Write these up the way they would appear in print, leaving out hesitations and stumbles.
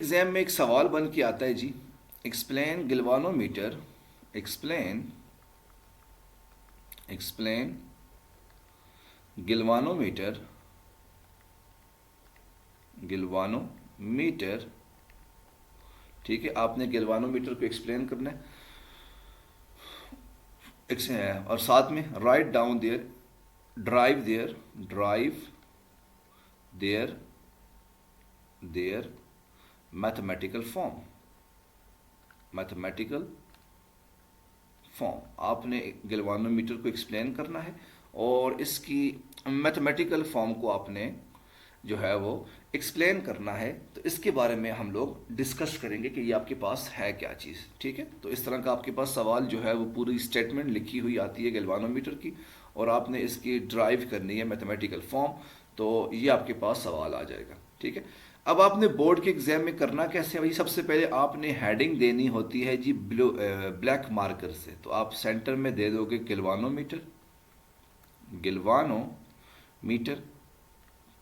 Exam में एक सवाल बन के आता है जी, एक्सप्लेन गिल्वानोमीटर, एक्सप्लेन एक्सप्लेन गिल्वानोमीटर, गिल्वानोमीटर, ठीक है। आपने गिल्वानोमीटर को एक्सप्लेन करना है और साथ में write down their, derive their, derive their, their mathematical form, mathematical form. आपने गिल्वानोमीटर को एक्सप्लेन करना है और इसकी मैथमेटिकल फॉर्म को आपने जो है वो एक्सप्लेन करना है। तो इसके बारे में हम लोग डिस्कस करेंगे कि ये आपके पास है क्या चीज़, ठीक है। तो इस तरह का आपके पास सवाल जो है वो पूरी स्टेटमेंट लिखी हुई आती है गिल्वानोमीटर की, और आपने इसकी ड्राइव करनी है मैथमेटिकल फॉर्म, तो ये आपके पास सवाल आ जाएगा, ठीक है। अब आपने बोर्ड के एग्जाम में करना कैसे है भाई, सबसे पहले आपने हेडिंग देनी होती है जी ब्लैक मार्कर से। तो आप सेंटर में दे दोगे गिल्वानोमीटर, गिल्वानोमीटर,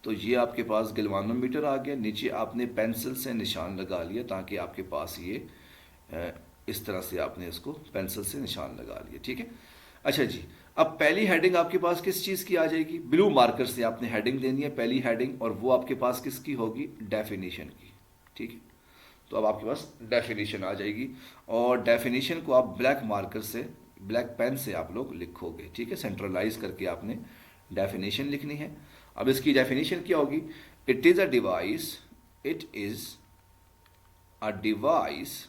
तो ये आपके पास गिल्वानोमीटर आ गया। नीचे आपने पेंसिल से निशान लगा लिया ताकि आपके पास ये इस तरह से आपने इसको पेंसिल से निशान लगा लिया, ठीक है। अच्छा जी, अब पहली हेडिंग आपके पास किस चीज़ की आ जाएगी, ब्लू मार्कर से आपने हेडिंग देनी है पहली हेडिंग, और वो आपके पास किसकी होगी, डेफिनेशन की, ठीक है। तो अब आपके पास डेफिनेशन आ जाएगी, और डेफिनेशन को आप ब्लैक मार्कर से, ब्लैक पेन से आप लोग लिखोगे, ठीक है। सेंट्रलाइज करके आपने डेफिनेशन लिखनी है। अब इसकी डेफिनेशन क्या होगी, it is a device, it is a device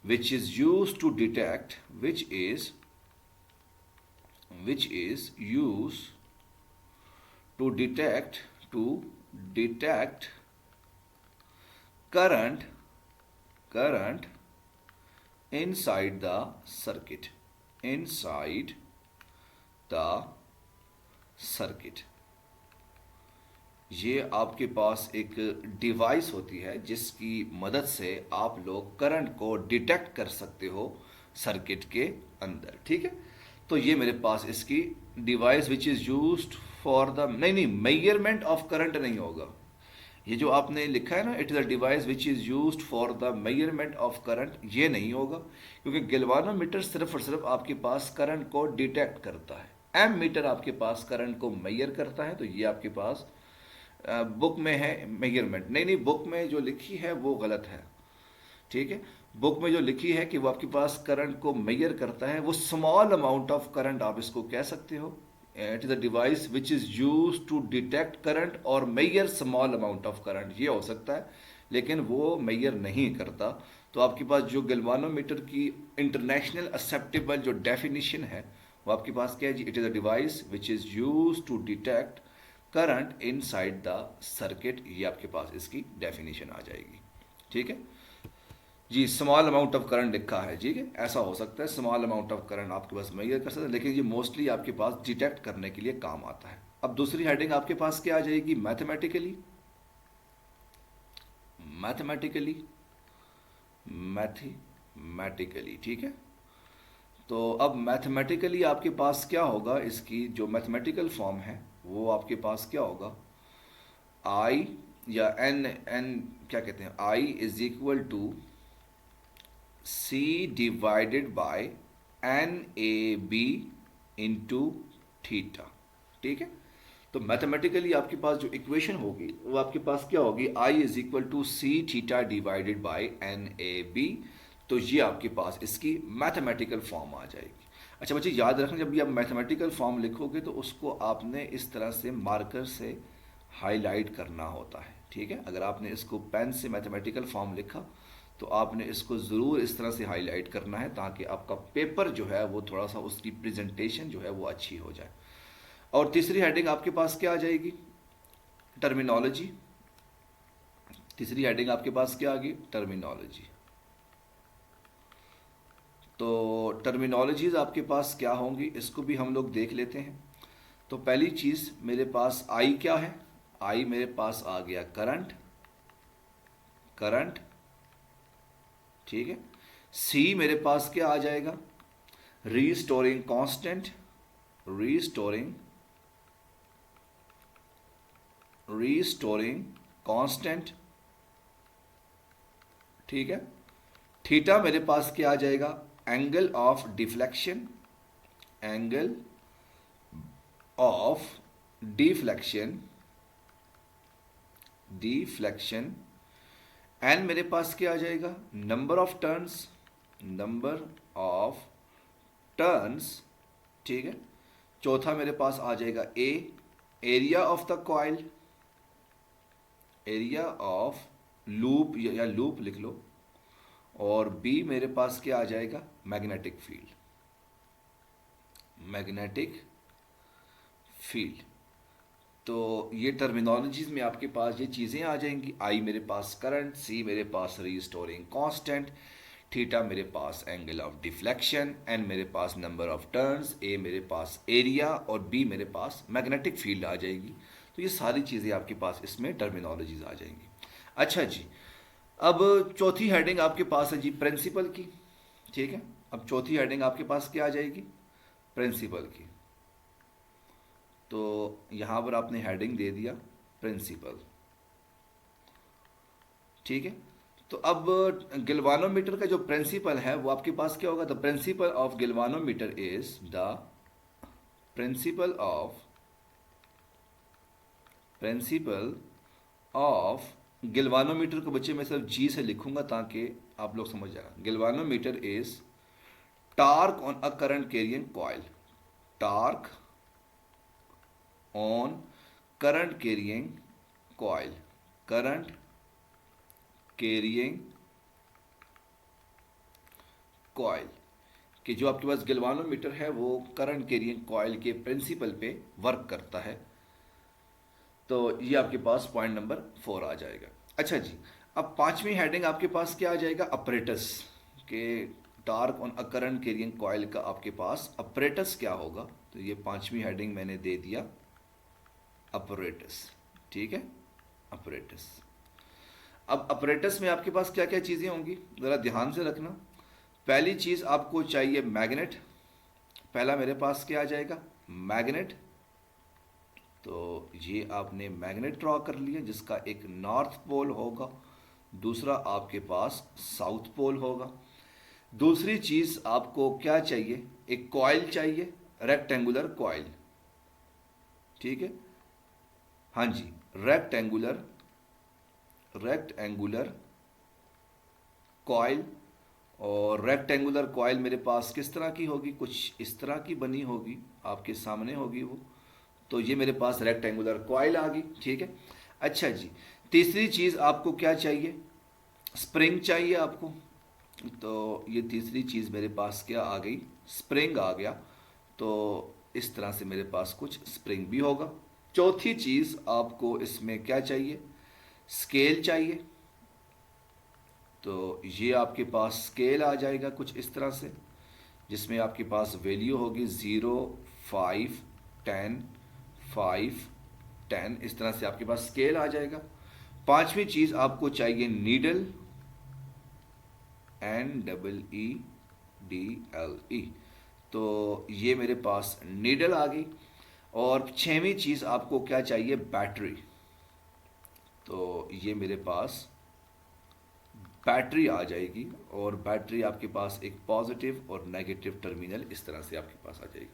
which is used to detect, which is used to detect current inside the circuit, inside the circuit। ये आपके पास एक डिवाइस होती है जिसकी मदद से आप लोग करंट को डिटेक्ट कर सकते हो सर्किट के अंदर, ठीक है। तो ये मेरे पास इसकी device which is used for the, नहीं मेजरमेंट ऑफ करंट नहीं होगा, ये जो आपने लिखा है ना, it is a device which is used for the measurement of current, ये नहीं होगा, क्योंकि गिल्वानोमीटर सिर्फ और सिर्फ आपके पास करंट को डिटेक्ट करता है। एम मीटर आपके पास करंट को मेजर करता है, तो ये आपके पास बुक में है मेजरमेंट, नहीं बुक में जो लिखी है वो गलत है, ठीक है। बुक में जो लिखी है कि वो आपके पास करंट को मेजर करता है, वो स्मॉल अमाउंट ऑफ करंट आप इसको कह सकते हो। It is a device which is use to detect current और measure small amount of current, ये हो सकता है, लेकिन वो मेजर नहीं करता। तो आपके पास जो गिल्वानोमीटर की इंटरनेशनल एक्सेप्टेबल जो डेफिनेशन है वो आपके पास क्या है जी, it is a device which is use to detect current inside the circuit, ये आपके पास इसकी डेफिनेशन आ जाएगी, ठीक है जी। स्मॉल अमाउंट ऑफ करंट लिखा है, ठीक है, ऐसा हो सकता है स्मॉल अमाउंट ऑफ करंट आपके पास मेजर कर सकते हैं, लेकिन ये मोस्टली आपके पास डिटेक्ट करने के लिए काम आता है। अब दूसरी हेडिंग आपके पास क्या आ जाएगी, मैथमेटिकली, मैथमेटिकली, मैथमेटिकली, ठीक है। तो अब मैथमेटिकली आपके पास क्या होगा, इसकी जो मैथमेटिकल फॉर्म है वो आपके पास क्या होगा, आई या एन, एन क्या कहते हैं, I is equal to C divided by N A B into theta, ठीक है। तो मैथमेटिकली आपके पास जो इक्वेशन होगी वो आपके पास क्या होगी, I is equal to C theta divided by N A B. तो ये आपके पास इसकी मैथमेटिकल फॉर्म आ जाएगी। अच्छा बच्चे याद रखना, जब भी आप मैथमेटिकल फॉर्म लिखोगे तो उसको आपने इस तरह से मार्कर से हाईलाइट करना होता है, ठीक है। अगर आपने इसको पेन से मैथमेटिकल फॉर्म लिखा तो आपने इसको ज़रूर इस तरह से हाईलाइट करना है ताकि आपका पेपर जो है वो थोड़ा सा उसकी प्रेजेंटेशन जो है वो अच्छी हो जाए। और तीसरी हेडिंग आपके पास क्या आ जाएगी, टर्मिनोलॉजी। तीसरी हेडिंग आपके पास क्या आ गई, टर्मिनोलॉजी। तो टर्मिनोलॉजीज आपके पास क्या होंगी इसको भी हम लोग देख लेते हैं। तो पहली चीज़ मेरे पास आई क्या है, आई मेरे पास आ गया करंट, करंट, ठीक है। सी मेरे पास क्या आ जाएगा, रीस्टोरिंग कांस्टेंट, रीस्टोरिंग कांस्टेंट, ठीक है। थीटा मेरे पास क्या आ जाएगा, angle of deflection, angle of deflection, deflection. N मेरे पास क्या आ जाएगा, number of turns, number of turns, ठीक है। चौथा मेरे पास आ जाएगा A, area of the coil, area of loop या लूप लिख लो। और बी मेरे पास क्या आ जाएगा, मैग्नेटिक फील्ड, मैग्नेटिक फील्ड। तो ये टर्मिनोलॉजीज में आपके पास ये चीज़ें आ जाएंगी। आई मेरे पास करंट, सी मेरे पास रीस्टोरिंग कांस्टेंट, थीटा मेरे पास एंगल ऑफ डिफ्लेक्शन, एन मेरे पास नंबर ऑफ टर्न्स, ए मेरे पास एरिया और बी मेरे पास मैग्नेटिक फील्ड आ जाएगी। तो ये सारी चीज़ें आपके पास इसमें टर्मिनोलॉजीज आ जाएंगी। अच्छा जी, अब चौथी हेडिंग आपके पास है जी प्रिंसिपल की, ठीक है। अब चौथी हेडिंग आपके पास क्या आ जाएगी, प्रिंसिपल की। तो यहाँ पर आपने हेडिंग दे दिया प्रिंसिपल, ठीक है। तो अब गिल्वानोमीटर का जो प्रिंसिपल है वो आपके पास क्या होगा, the principle of galvanometer is, the principle of, principle of galvanometer को बच्चे मैं सिर्फ जी से लिखूंगा ताकि आप लोग समझ जाएगा। Galvanometer is torque on a current carrying coil, torque on current carrying coil, current carrying coil कि जो आपके पास गिल्वानोमीटर है वो करंट कैरियंग कॉइल के प्रिंसिपल पे वर्क करता है। तो ये आपके पास पॉइंट नंबर 4 आ जाएगा। अच्छा जी, अब पांचवी हेडिंग आपके पास क्या आ जाएगा, अपरेटस के torque on a current carrying coil का आपके पास अपरेटस क्या होगा। तो ये पांचवी हेडिंग मैंने दे दिया अपरेटस, ठीक है, अपरेटस। अब अपरेटस में आपके पास क्या क्या चीज़ें होंगी ज़रा ध्यान से रखना। पहली चीज़ आपको चाहिए मैग्नेट, पहला मेरे पास क्या आ जाएगा, मैग्नेट। तो ये आपने मैग्नेट ड्रॉ कर लिया जिसका एक नॉर्थ पोल होगा, दूसरा आपके पास साउथ पोल होगा। दूसरी चीज़ आपको क्या चाहिए, एक कॉइल चाहिए, रेक्टेंगुलर कॉइल, ठीक है, हाँ जी, रेक्टेंगुलर, रेक्टेंगुलर कॉइल। और रेक्टेंगुलर कॉइल मेरे पास किस तरह की होगी, कुछ इस तरह की बनी होगी, आपके सामने होगी वो। तो ये मेरे पास रेक्टेंगुलर कॉइल आ गई, ठीक है। अच्छा जी, तीसरी चीज़ आपको क्या चाहिए, स्प्रिंग चाहिए आपको। तो ये तीसरी चीज़ मेरे पास क्या आ गई, स्प्रिंग आ गया। तो इस तरह से मेरे पास कुछ स्प्रिंग भी होगा। चौथी चीज़ आपको इसमें क्या चाहिए, स्केल चाहिए। तो ये आपके पास स्केल आ जाएगा कुछ इस तरह से, जिसमें आपके पास वैल्यू होगी 0, 5, 10, 5, 10, इस तरह से आपके पास स्केल आ जाएगा। पांचवी चीज़ आपको चाहिए नीडल, NEEDLE। तो ये मेरे पास नीडल आ गई। और छठवीं चीज़ आपको क्या चाहिए, बैटरी। तो ये मेरे पास बैटरी आ जाएगी और बैटरी आपके पास एक पॉजिटिव और नेगेटिव टर्मिनल इस तरह से आपके पास आ जाएगी।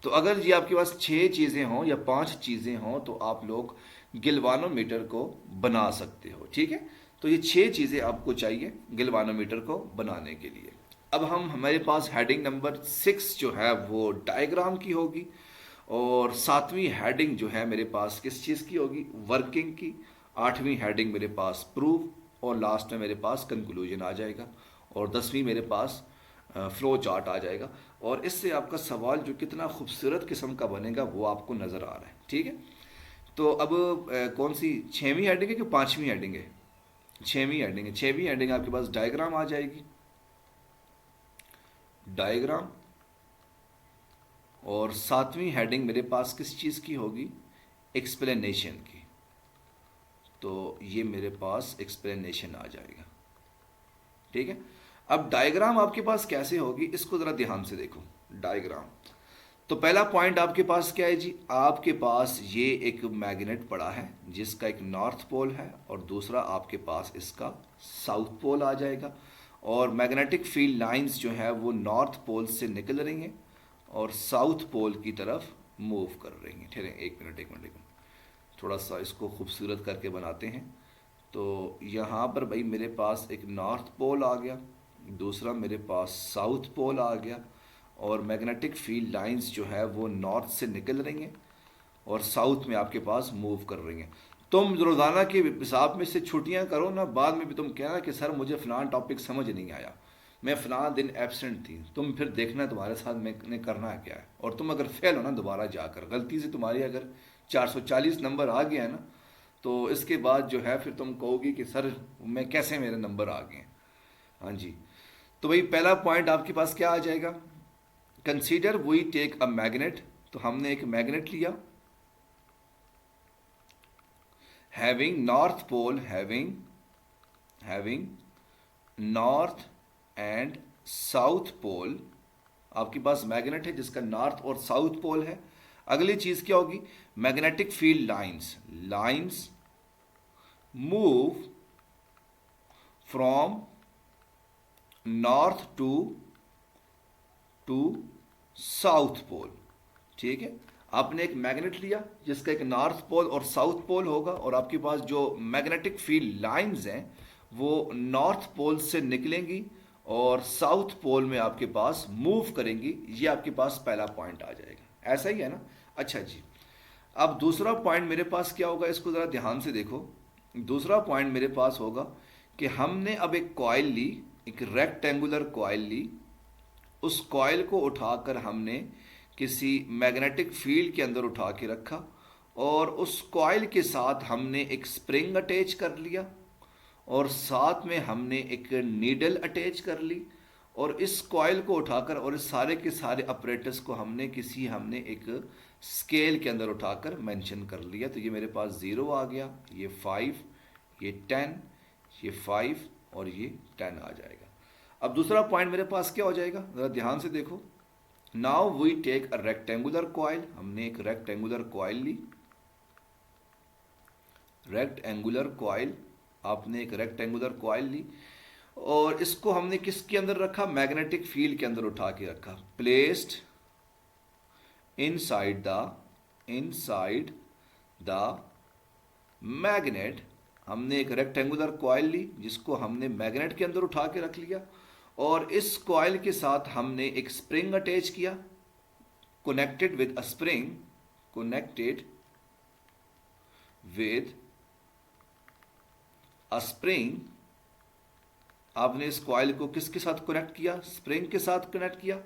तो अगर ये आपके पास 6 चीज़ें हों या 5 चीज़ें हों तो आप लोग गिल्वानोमीटर को बना सकते हो, ठीक है। तो ये 6 चीज़ें आपको चाहिए गिल्वानोमीटर को बनाने के लिए। अब हम, हमारे पास हेडिंग नंबर 6 जो है वो डायग्राम की होगी, और 7वीं हेडिंग जो है मेरे पास किस चीज़ की होगी, वर्किंग की। 8वीं हेडिंग मेरे पास प्रूफ, और लास्ट में मेरे पास कंक्लूजन आ जाएगा। और 10वीं मेरे पास फ्लो चार्ट आ जाएगा। और इससे आपका सवाल जो कितना खूबसूरत किस्म का बनेगा वो आपको नज़र आ रहा है, ठीक है। तो अब कौन सी 6वीं हेडिंग है कि 5वीं हेडिंग है, 6वीं हेडिंग है। 6वीं हेडिंग आपके पास डायग्राम आ जाएगी, डायग्राम। और 7वीं हेडिंग मेरे पास किस चीज़ की होगी, एक्सप्लेनेशन की। तो ये मेरे पास एक्सप्लेनेशन आ जाएगा, ठीक है। अब डायग्राम आपके पास कैसे होगी इसको ज़रा ध्यान से देखो। डायग्राम, तो पहला पॉइंट आपके पास क्या है जी, आपके पास ये एक मैग्नेट पड़ा है जिसका एक नॉर्थ पोल है और दूसरा आपके पास इसका साउथ पोल आ जाएगा, और मैग्नेटिक फील्ड लाइंस जो है वो नॉर्थ पोल से निकल रही हैं और साउथ पोल की तरफ मूव कर रही हैं। ठहरें, एक मिनट एक मिनट एक मिनट, थोड़ा सा इसको खूबसूरत करके बनाते हैं। तो यहाँ पर भाई मेरे पास एक नॉर्थ पोल आ गया, दूसरा मेरे पास साउथ पोल आ गया, और मैग्नेटिक फील्ड लाइंस जो है वो नॉर्थ से निकल रही हैं और साउथ में आपके पास मूव कर रही हैं। तुम रोज़ाना के हिसाब में से छुट्टियां करो ना, बाद में भी तुम कहना कि सर मुझे फ़लाँ टॉपिक समझ नहीं आया, मैं फ़लाँ दिन एब्सेंट थी। तुम फिर देखना तुम्हारे साथ मैंने करना क्या है, और तुम अगर फेल हो ना दोबारा जाकर, गलती से तुम्हारी अगर 440 नंबर आ गया है ना, तो इसके बाद जो है फिर तुम कहोगी कि सर मैं कैसे मेरे नंबर आ गए हैं। हाँ जी, तो भाई पहला पॉइंट आपके पास क्या आ जाएगा, consider we take a magnet. तो हमने एक मैग्नेट लिया, having north pole, having north and south pole. आपके पास मैग्नेट है जिसका नॉर्थ और साउथ पोल है। अगली चीज क्या होगी, magnetic field lines move from north to south pole. ठीक है, आपने एक मैग्नेट लिया जिसका एक नॉर्थ पोल और साउथ पोल होगा, और आपके पास जो मैग्नेटिक फील्ड लाइंस हैं वो नॉर्थ पोल से निकलेंगी और साउथ पोल में आपके पास मूव करेंगी। ये आपके पास पहला पॉइंट आ जाएगा, ऐसा ही है ना। अच्छा जी, अब दूसरा पॉइंट मेरे पास क्या होगा, इसको ज़रा ध्यान से देखो। दूसरा पॉइंट मेरे पास होगा कि हमने अब एक कॉइल ली, एक रेक्टेंगुलर कॉइल ली, उस कॉइल को उठाकर हमने किसी मैग्नेटिक फील्ड के अंदर उठा के रखा, और उस कॉइल के साथ हमने एक स्प्रिंग अटैच कर लिया, और साथ में हमने एक नीडल अटैच कर ली, और इस कॉइल को उठाकर और इस सारे के सारे ऑपरेटर्स को हमने एक स्केल के अंदर उठाकर मेंशन कर लिया। तो ये मेरे पास 0 आ गया, ये 5, ये 10, ये 5 और ये 10 आ जाएगा। अब दूसरा पॉइंट मेरे पास क्या हो जाएगा, जरा ध्यान से देखो। Now we take a rectangular coil, हमने एक रेक्टेंगुलर कॉइल ली, रेक्टेंगुलर कॉइल, आपने एक रेक्टेंगुलर कॉइल ली, और इसको हमने किसके अंदर रखा, मैग्नेटिक फील्ड के अंदर उठा के रखा, प्लेस्ड इनसाइड द मैग्नेट। हमने एक रेक्टेंगुलर कॉइल ली जिसको हमने मैग्नेट के अंदर उठा के रख लिया, और इस कॉइल के साथ हमने एक स्प्रिंग अटैच किया, connected with a spring, connected with a spring. आपने इस कॉइल को किसके साथ कनेक्ट किया, स्प्रिंग के साथ कनेक्ट किया,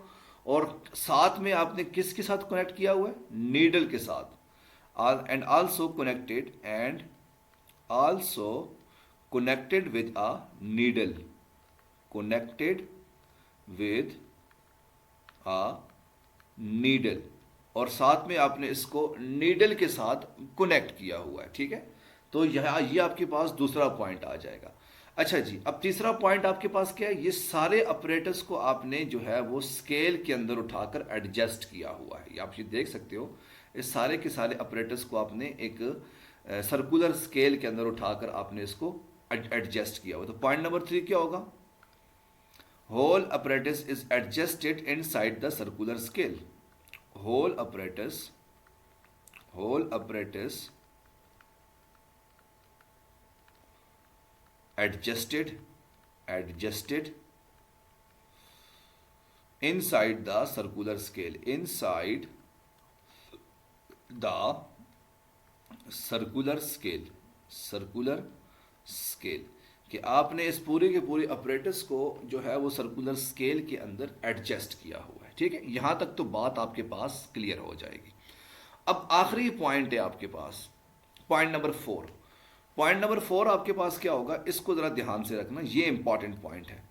और साथ में आपने किसके साथ कनेक्ट किया हुआ है, नीडल के साथ, and also connected with a needle, connected with a needle, और साथ में आपने इसको नीडल के साथ कनेक्ट किया हुआ है। ठीक है, तो ये आपके पास दूसरा पॉइंट आ जाएगा। अच्छा जी, अब तीसरा पॉइंट आपके पास क्या है, ये सारे ऑपरेटर्स को आपने जो है वो स्केल के अंदर उठाकर एडजस्ट किया हुआ है। आप ये देख सकते हो, इस सारे के सारे ऑपरेटर्स को आपने एक सर्कुलर स्केल के अंदर उठाकर आपने इसको एडजस्ट किया हुआ। तो पॉइंट नंबर 3 क्या होगा, whole apparatus is adjusted inside the circular scale. Whole apparatus adjusted inside the circular scale, inside the circular scale कि आपने इस पूरे के पूरे ऑपरेटर्स को जो है वो सर्कुलर स्केल के अंदर एडजस्ट किया हुआ है। ठीक है, यहां तक तो बात आपके पास क्लियर हो जाएगी। अब आखिरी पॉइंट है आपके पास, पॉइंट नंबर 4। पॉइंट नंबर 4 आपके पास क्या होगा, इसको जरा ध्यान से रखना, ये इंपॉर्टेंट पॉइंट है।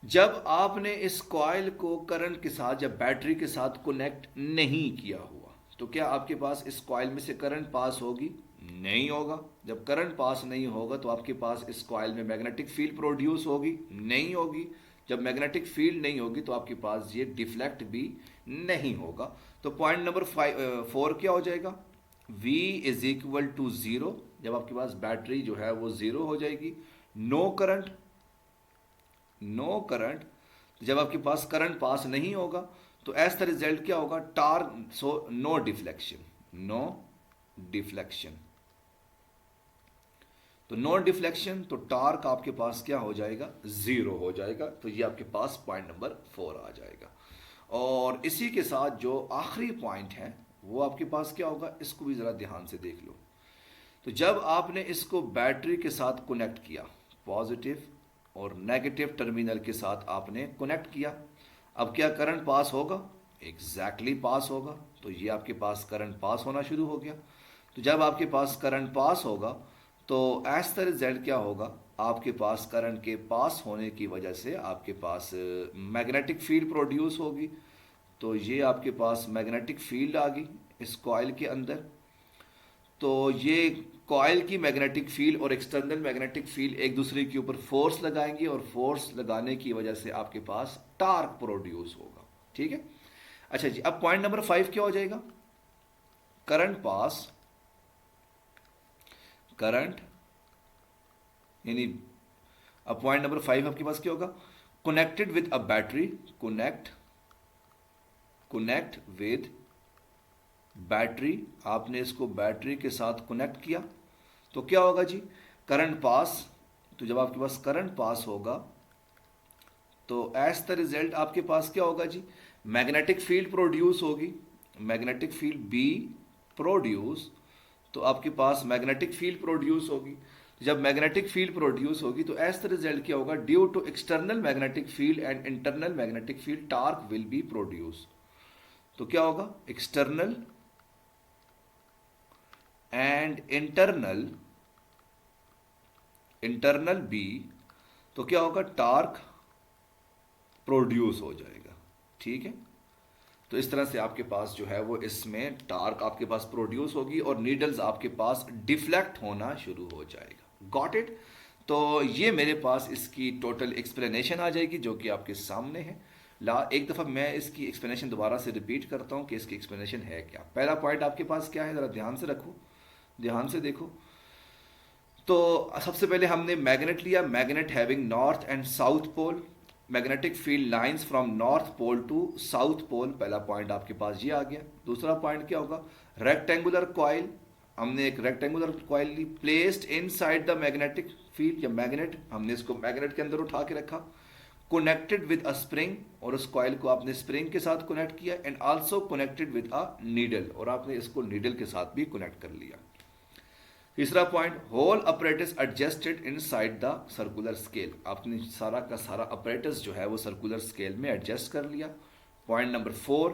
जब आपने इस कॉइल को करंट के साथ या बैटरी के साथ कनेक्ट नहीं किया हुआ, तो क्या आपके पास इस कॉइल में से करंट पास होगी, नहीं होगा। जब करंट पास नहीं होगा तो आपके पास इस कॉइल में मैग्नेटिक फील्ड प्रोड्यूस होगी, नहीं होगी। जब मैग्नेटिक फील्ड नहीं होगी तो आपके पास ये डिफ्लेक्ट भी नहीं होगा। तो पॉइंट नंबर 4 क्या हो जाएगा, V इज इक्वल टू 0, जब आपके पास बैटरी जो है वो 0 हो जाएगी। नो करंट, नो करंट, जब आपके पास करंट पास नहीं होगा तो एज द रिजल्ट क्या होगा, torque, so no deflection, no deflection. तो नो डिफ्लेक्शन, तो टार्क आपके पास क्या हो जाएगा, 0 हो जाएगा। तो ये आपके पास पॉइंट नंबर 4 आ जाएगा। और इसी के साथ जो आखिरी पॉइंट है वो आपके पास क्या होगा, इसको भी ज़रा ध्यान से देख लो। तो जब आपने इसको बैटरी के साथ कनेक्ट किया, पॉजिटिव और नेगेटिव टर्मिनल के साथ आपने कनेक्ट किया, अब क्या करंट पास होगा, एग्जैक्टली पास होगा। तो ये आपके पास करंट पास होना शुरू हो गया। तो जब आपके पास करंट पास होगा तो एज द रिजल्ट क्या होगा, आपके पास करंट के पास होने की वजह से आपके पास मैग्नेटिक फील्ड प्रोड्यूस होगी। तो ये आपके पास मैग्नेटिक फील्ड आ गई इस कॉइल के अंदर। तो ये कॉइल की मैग्नेटिक फील्ड और एक्सटर्नल मैग्नेटिक फील्ड एक दूसरे के ऊपर फोर्स लगाएंगे और फोर्स लगाने की वजह से आपके पास टार्क प्रोड्यूस होगा। ठीक है, अच्छा जी, अब पॉइंट नंबर 5 क्या हो जाएगा, करंट पास, करंट यानी अब पॉइंट नंबर 5 आपके पास क्या होगा, connected with a battery, connect with battery, आपने इसको बैटरी के साथ कनेक्ट किया तो क्या होगा जी, करंट पास। तो जब आपके पास करंट पास होगा तो एज द रिजल्ट आपके पास क्या होगा जी, मैग्नेटिक फील्ड प्रोड्यूस होगी, मैग्नेटिक फील्ड बी प्रोड्यूस। तो आपके पास मैग्नेटिक फील्ड प्रोड्यूस होगी। जब मैग्नेटिक फील्ड प्रोड्यूस होगी तो एज द रिजल्ट क्या होगा, due to external magnetic field and internal magnetic field torque will be produce. तो क्या होगा, एक्सटर्नल एंड इंटरनल बी, तो क्या होगा, टार्क प्रोड्यूस हो जाएगा। ठीक है, तो इस तरह से आपके पास जो है वो इसमें टार्क आपके पास प्रोड्यूस होगी और नीडल्स आपके पास डिफ्लेक्ट होना शुरू हो जाएगा। Got it. तो ये मेरे पास इसकी टोटल एक्सप्लेनेशन आ जाएगी जो कि आपके सामने है। एक दफ़ा मैं इसकी एक्सप्लेनेशन दोबारा से रिपीट करता हूँ कि इसकी एक्सप्लेनेशन है क्या। पहला पॉइंट आपके पास क्या है, ज़रा ध्यान से रखो, ध्यान से देखो। तो सबसे पहले हमने मैग्नेट लिया, magnet having north and south pole, magnetic field lines from north pole to south pole, पहला पॉइंट आपके पास ये आ गया। दूसरा पॉइंट क्या होगा, रेक्टेंगुलर कॉइल, हमने एक रेक्टेंगुलर कॉइल ली, placed inside the magnetic field या मैग्नेट, हमने इसको मैग्नेट के अंदर उठा के रखा, कनेक्टेड विद अ स्प्रिंग, और उस कॉइल को आपने स्प्रिंग के साथ कनेक्ट किया, and also connected with a needle, और आपने इसको नीडल के साथ भी कनेक्ट कर लिया। तीसरा point, whole apparatus adjusted inside the circular scale, आपने सारा का सारा अपरेटस जो है वो सर्कुलर स्केल में एडजस्ट कर लिया। पॉइंट नंबर 4,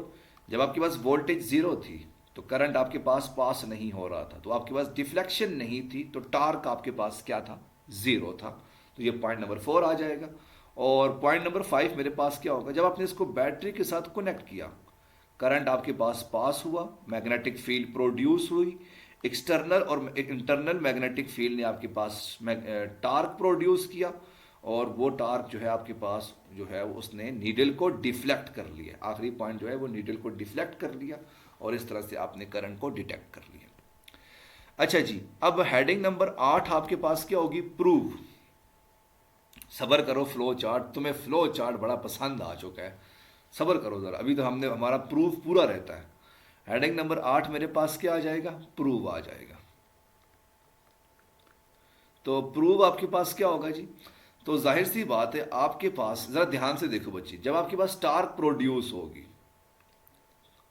जब आपके पास वोल्टेज 0 थी तो करंट आपके पास नहीं हो रहा था, तो आपके पास डिफ्लेक्शन नहीं थी, तो टार्क आपके पास क्या था, 0 था। तो ये पॉइंट नंबर 4 आ जाएगा। और पॉइंट नंबर 5 मेरे पास क्या होगा, जब आपने इसको बैटरी के साथ कनेक्ट किया, करंट आपके पास हुआ, मैग्नेटिक फील्ड प्रोड्यूस हुई, एक्सटर्नल और इंटरनल मैग्नेटिक फील्ड ने आपके पास टार्क प्रोड्यूस किया, और वो टार्क जो है आपके पास जो है उसने नीडल को डिफ्लेक्ट कर लिया। आखिरी पॉइंट जो है वो नीडल को डिफ्लेक्ट कर लिया, और इस तरह से आपने करंट को डिटेक्ट कर लिया। अच्छा जी, अब हेडिंग नंबर 8 आपके पास क्या होगी, प्रूव। सब्र करो, फ्लो चार्ट, तुम्हें फ्लो चार्ट बड़ा पसंद आ चुका है, सब्र करो ज़रा, अभी तो हमने हमारा प्रूफ पूरा रहता है। हेडिंग नंबर 8 मेरे पास क्या आ जाएगा, प्रूव आ जाएगा। तो प्रूव आपके पास क्या होगा जी, तो जाहिर सी बात है आपके पास, ज़रा ध्यान से देखो बच्ची, जब आपके पास टार्क प्रोड्यूस होगी,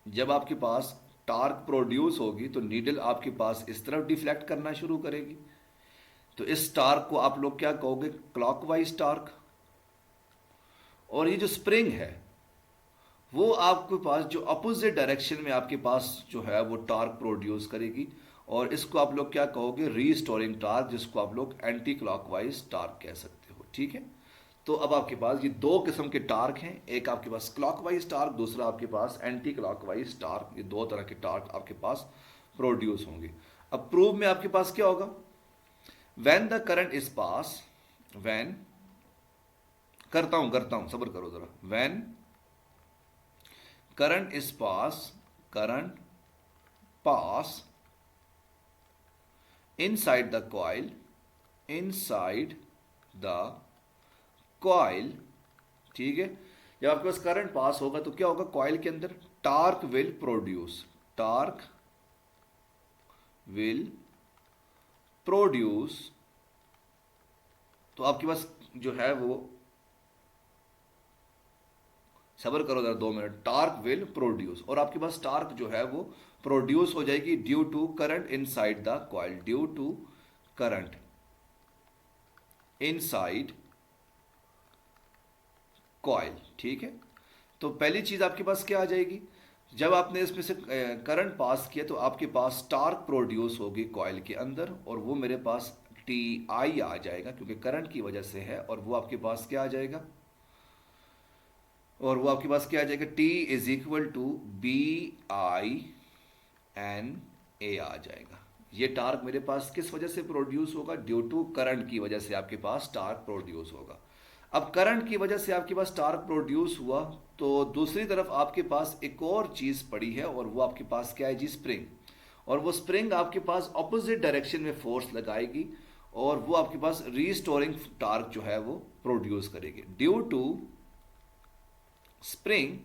जब आपके पास टार्क प्रोड्यूस होगी तो नीडल आपके पास इस तरफ डिफ्लेक्ट करना शुरू करेगी। तो इस टार्क को आप लोग क्या कहोगे, क्लॉकवाइज टार्क। और ये जो स्प्रिंग है वो आपके पास जो अपोजिट डायरेक्शन में आपके पास जो है वो टार्क प्रोड्यूस करेगी, और इसको आप लोग क्या कहोगे, रीस्टोरिंग टार्क, जिसको आप लोग एंटी क्लॉकवाइज टार्क कह सकते हो। ठीक है, तो अब आपके पास ये दो किस्म के टार्क हैं, एक आपके पास क्लॉकवाइज टार्क, दूसरा आपके पास एंटी क्लॉकवाइज टार्क, ये दो तरह के टार्क आपके पास प्रोड्यूस होंगे। अब प्रूव में आपके पास क्या होगा, when the current is pass, when करता हूं, सब्र करो जरा। When current is pass, current pass inside the coil, inside the coil, ठीक है। जब आपके पास करंट पास होगा तो क्या होगा, कॉइल के अंदर torque will produce, torque will produce. तो आपके पास जो है वो, सबर करो जरा 2 मिनट, टार्क विल प्रोड्यूस, और आपके पास टार्क जो है वो प्रोड्यूस हो जाएगी due to current inside the coil, due to current inside coil, ठीक है। तो पहली चीज आपके पास क्या आ जाएगी, जब आपने इसमें से करंट पास किया तो आपके पास टार्क प्रोड्यूस होगी कॉइल के अंदर, और वो मेरे पास टी आई आ जाएगा क्योंकि करंट की वजह से है, और वो आपके पास क्या आ जाएगा, और वो आपके पास क्या आ जाएगा, T is equal to B I N A आ जाएगा। ये टार्क मेरे पास किस वजह से प्रोड्यूस होगा, ड्यू टू करंट की वजह से आपके पास टार्क प्रोड्यूस होगा। अब करंट की वजह से आपके पास टार्क प्रोड्यूस हुआ, तो दूसरी तरफ आपके पास एक और चीज पड़ी है, और वो आपके पास क्या है जी, स्प्रिंग। और वो स्प्रिंग आपके पास ऑपोजिट डायरेक्शन में फोर्स लगाएगी, और वो आपके पास रीस्टोरिंग टार्क जो है वो प्रोड्यूस करेगी due to spring,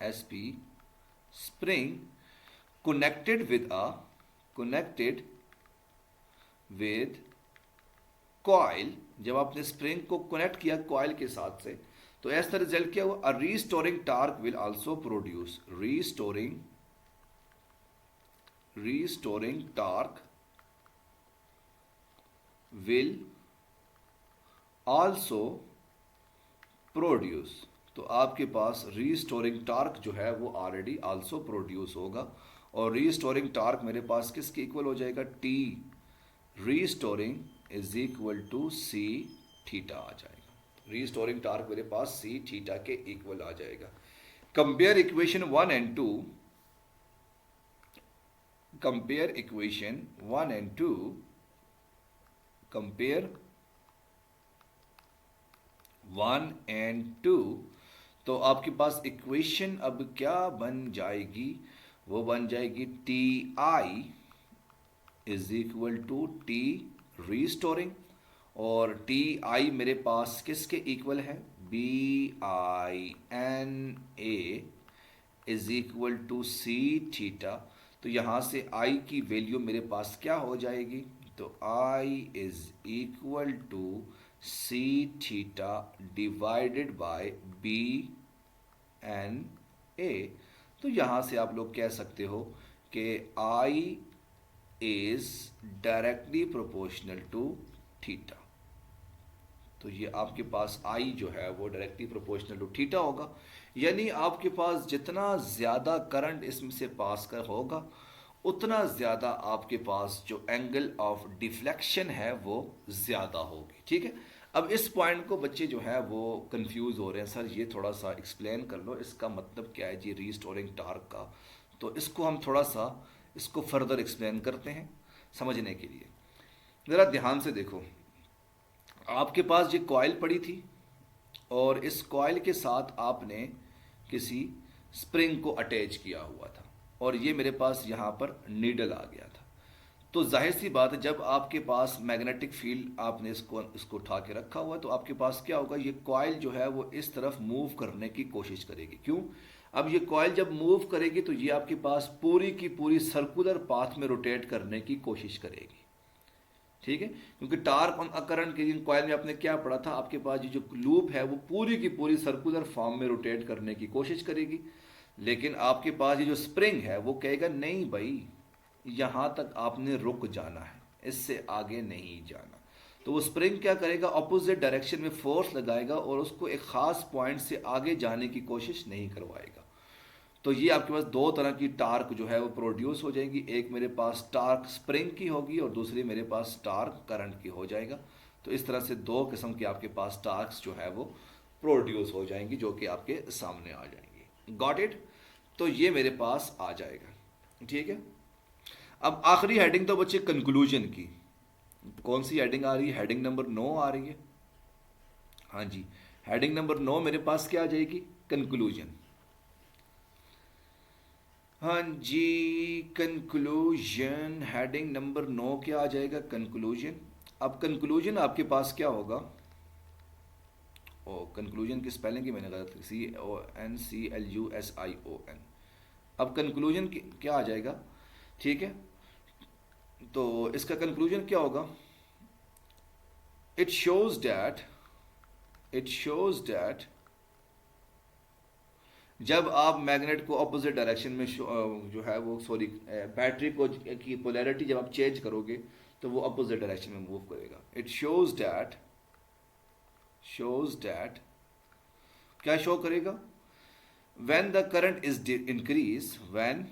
SP, spring connected with a, connected with coil। जब आपने स्प्रिंग को कनेक्ट किया कॉइल के साथ से, तो ऐसा रिजल्ट क्या हुआ, a restoring torque will also produce, restoring torque will also produce. तो आपके पास रीस्टोरिंग टार्क जो है वो ऑलरेडी आल्सो प्रोड्यूस होगा, और रीस्टोरिंग टार्क मेरे पास किसके इक्वल हो जाएगा, T restoring is equal to C theta आ जाएगा। रीस्टोरिंग टार्क मेरे पास सी थीटा के इक्वल आ जाएगा। Compare equation 1 and 2, compare equation 1 and 2, compare 1 and 2। तो आपके पास इक्वेशन अब क्या बन जाएगी, वो बन जाएगी T I is equal to T restoring, और टी आई मेरे पास किसके इक्वल है, B I N A is equal to C theta. तो यहां से आई की वैल्यू मेरे पास क्या हो जाएगी, तो I is equal to C theta divided by B N A. तो यहां से आप लोग कह सकते हो कि I is directly proportional to theta. तो ये आपके पास आई जो है वो डायरेक्टली प्रोपोर्शनल टू थीटा होगा, यानी आपके पास जितना ज़्यादा करंट इसमें से पास कर होगा उतना ज़्यादा आपके पास जो एंगल ऑफ डिफ्लेक्शन है वो ज़्यादा होगी, ठीक है। अब इस पॉइंट को बच्चे जो है वो कंफ्यूज हो रहे हैं, सर ये थोड़ा सा एक्सप्लेन कर लो, इसका मतलब क्या है जी रीस्टोरिंग टार्क का। तो इसको हम थोड़ा सा इसको फर्दर एक्सप्लेन करते हैं समझने के लिए। ज़रा ध्यान से देखो, आपके पास ये कॉइल पड़ी थी, और इस कॉइल के साथ आपने किसी स्प्रिंग को अटैच किया हुआ था, और ये मेरे पास यहाँ पर नीडल आ गया था। तो जाहिर सी बात है, जब आपके पास मैग्नेटिक फील्ड आपने इसको उठा के रखा हुआ है, तो आपके पास क्या होगा, ये कॉइल जो है वो इस तरफ मूव करने की कोशिश करेगी। क्यों, अब ये कॉइल जब मूव करेगी तो ये आपके पास पूरी की पूरी सर्कुलर पाथ में रोटेट करने की कोशिश करेगी, ठीक है। क्योंकि टार्क ऑन करंट के कॉइल में आपने क्या पढ़ा था, आपके पास ये जो लूप है वो पूरी की पूरी सर्कुलर फॉर्म में रोटेट करने की कोशिश करेगी। लेकिन आपके पास ये जो स्प्रिंग है वो कहेगा नहीं भाई, यहाँ तक आपने रुक जाना है, इससे आगे नहीं जाना। तो वो स्प्रिंग क्या करेगा, अपोजिट डायरेक्शन में फोर्स लगाएगा और उसको एक खास पॉइंट से आगे जाने की कोशिश नहीं करवाएगा। तो ये आपके पास दो तरह की टार्क जो है वो प्रोड्यूस हो जाएंगी, एक मेरे पास टार्क स्प्रिंग की होगी और दूसरी मेरे पास टार्क करंट की हो जाएगा। तो इस तरह से दो किस्म के आपके पास टार्क्स जो है वो प्रोड्यूस हो जाएंगी, जो कि आपके सामने आ जाएंगी। Got it. तो ये मेरे पास आ जाएगा, ठीक है। अब आखिरी हेडिंग तो बच्चे कंक्लूजन की, कौन सी हेडिंग आ रही है, हेडिंग नंबर 9 आ रही है। हाँ जी, हेडिंग नंबर 9 मेरे पास क्या आ जाएगी? कंक्लूजन। हाँ जी, कंक्लूजन, हेडिंग नंबर 9 क्या आ जाएगा? कंक्लूजन। अब कंक्लूजन आपके पास क्या होगा? ओ, कंक्लूजन की स्पेलिंग की मैंने गलत, CONCLUSION। अब कंक्लूजन क्या आ जाएगा? ठीक है, तो इसका कंक्लूजन क्या होगा? It shows that, it shows that जब आप मैग्नेट को अपोजिट डायरेक्शन में जो है वो, सॉरी, बैटरी को की पोलैरिटी जब आप चेंज करोगे तो वो अपोजिट डायरेक्शन में मूव करेगा। इट शोज दैट क्या शो करेगा? When the current is increase, when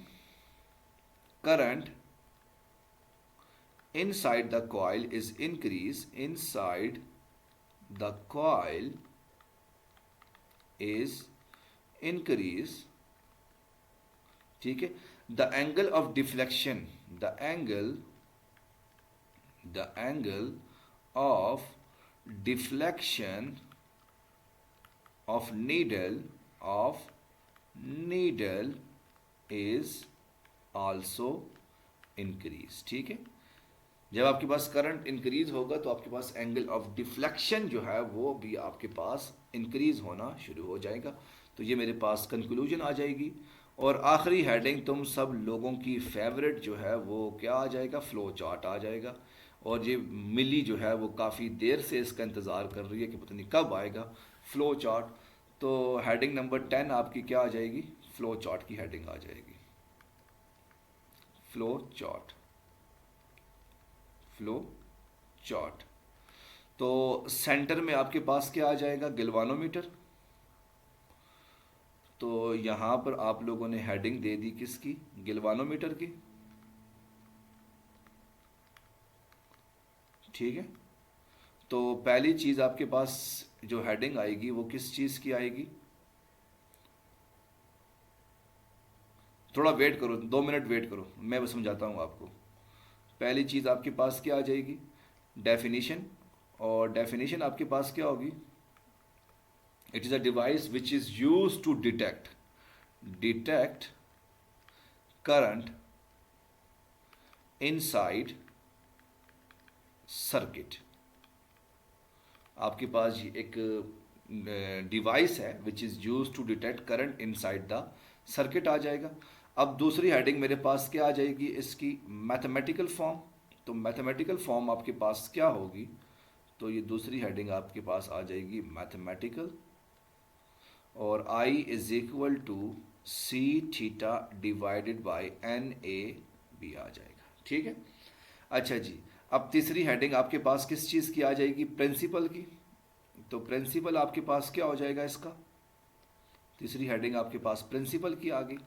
current inside the coil is increase, inside the coil is increase, ठीक है, the angle of deflection, the angle, the angle of deflection of needle, of needle is also increase. ठीक है, जब आपके पास current increase होगा तो आपके पास angle of deflection जो है वो भी आपके पास इंक्रीज होना शुरू हो जाएगा। तो ये मेरे पास कंक्लूजन आ जाएगी। और आखिरी हेडिंग तुम सब लोगों की फेवरेट जो है वो क्या आ जाएगा? फ्लो चार्ट आ जाएगा। और ये मिली जो है वो काफ़ी देर से इसका इंतज़ार कर रही है कि पता नहीं कब आएगा फ्लो चार्ट। तो हेडिंग नंबर 10 आपकी क्या आ जाएगी? फ्लो चार्ट की हेडिंग आ जाएगी। Flow chart, flow chart. तो सेंटर में आपके पास क्या आ जाएगा? गिल्वानोमीटर। तो यहां पर आप लोगों ने हेडिंग दे दी किसकी? गिल्वानोमीटर की। ठीक है, तो पहली चीज आपके पास जो हेडिंग आएगी वो किस चीज की आएगी? थोड़ा वेट करो, 2 मिनट वेट करो, मैं बस समझाता हूँ आपको। पहली चीज आपके पास क्या आ जाएगी? डेफिनेशन। और डेफिनेशन आपके पास क्या होगी? It is a device which is use to detect current inside circuit. आपके पास ये एक डिवाइस है which is use to detect current inside the circuit आ जाएगा। अब दूसरी हेडिंग मेरे पास क्या आ जाएगी इसकी? Mathematical form. तो मैथमेटिकल फॉर्म आपके पास क्या होगी? तो ये दूसरी हेडिंग आपके पास आ जाएगी मैथमेटिकल। और I is equal to C theta divided by N A B आ जाएगा। ठीक है, अच्छा जी। अब तीसरी हेडिंग आपके पास किस चीज़ की आ जाएगी? प्रिंसिपल की। तो प्रिंसिपल आपके पास क्या हो जाएगा इसका? तीसरी हेडिंग आपके पास प्रिंसिपल की आ गई।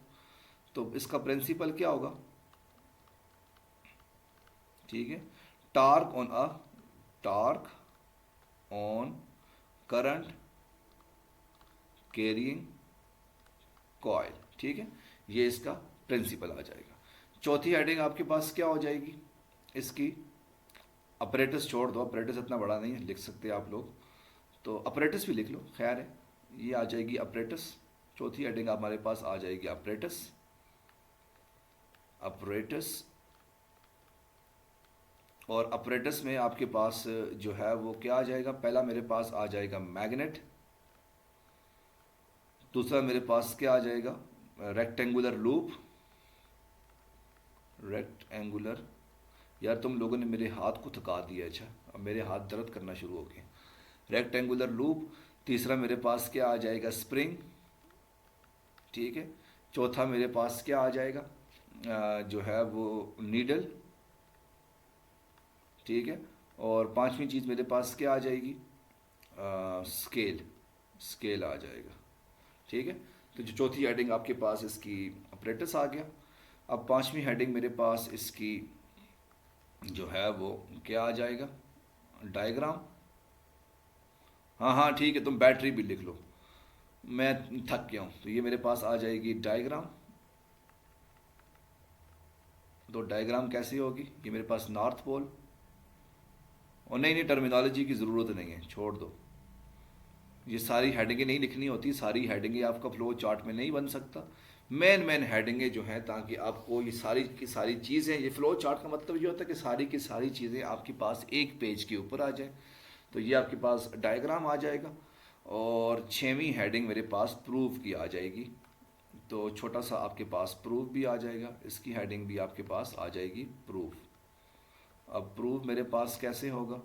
तो इसका प्रिंसिपल क्या होगा? ठीक है, torque on a, torque on current carrying coil. ठीक है, ये इसका प्रिंसिपल आ जाएगा। चौथी हेडिंग आपके पास क्या हो जाएगी इसकी? अपरेटस छोड़ दो, अपरेटस इतना बड़ा नहीं है, लिख सकते हैं आप लोग, तो अपरेटस भी लिख लो, खैर है। ये आ जाएगी अपरेटस। चौथी हेडिंग हमारे पास आ जाएगी अपरेटस, अपरेटस। और अपरेटस में आपके पास जो है वो क्या आ जाएगा? पहला मेरे पास आ जाएगा मैग्नेट। दूसरा मेरे पास क्या आ जाएगा? Rectangular loop, rectangular. यार तुम लोगों ने मेरे हाथ को थका दिया। अच्छा, अब मेरे हाथ दर्द करना शुरू हो गए। Rectangular loop. तीसरा मेरे पास क्या आ जाएगा? स्प्रिंग। ठीक है, चौथा मेरे पास क्या आ जाएगा? जो है वो नीडल। ठीक है, और पांचवी चीज़ मेरे पास क्या आ जाएगी? स्केल, स्केल आ जाएगा। ठीक है, तो जो चौथी हेडिंग आपके पास इसकी अपरेटस आ गया। अब पांचवी हेडिंग मेरे पास इसकी जो है वो क्या आ जाएगा? डायग्राम। हाँ हाँ ठीक है, तुम बैटरी भी लिख लो, मैं थक गया हूँ। तो ये मेरे पास आ जाएगी डायग्राम। तो डायग्राम कैसी होगी? ये मेरे पास नॉर्थ पोल। और नहीं नहीं, टर्मिनोलॉजी की ज़रूरत नहीं है, छोड़ दो। ये सारी हेडिंगें नहीं लिखनी होती, सारी हेडिंगें आपका फ्लो चार्ट में नहीं बन सकता। मेन हेडिंगें जो हैं, ताकि आपको ये सारी की सारी चीज़ें, ये फ्लो चार्ट का मतलब ये होता है कि सारी की सारी चीज़ें आपके पास एक पेज के ऊपर आ जाए। तो ये आपके पास डायग्राम आ जाएगा, और 6वीं हेडिंग मेरे पास प्रूफ की आ जाएगी। तो छोटा सा आपके पास प्रूफ भी आ जाएगा, इसकी हेडिंग भी आपके पास आ जाएगी प्रूफ। अब प्रूफ मेरे पास कैसे होगा,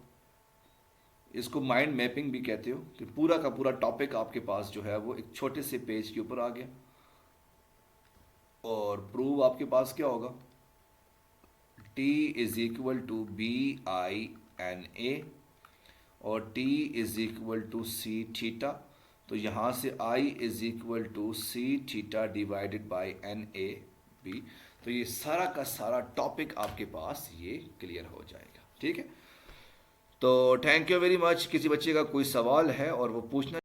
इसको माइंड मैपिंग भी कहते हो, कि पूरा का पूरा टॉपिक आपके पास जो है वो एक छोटे से पेज के ऊपर आ गया। और प्रूव आपके पास क्या होगा, T is equal to BINA, और T is equal to C theta. तो यहाँ से I is equal to C theta divided by NAB। तो ये सारा का सारा टॉपिक आपके पास ये क्लियर हो जाएगा। ठीक है, तो थैंक यू वेरी मच। किसी बच्चे का कोई सवाल है और वो पूछना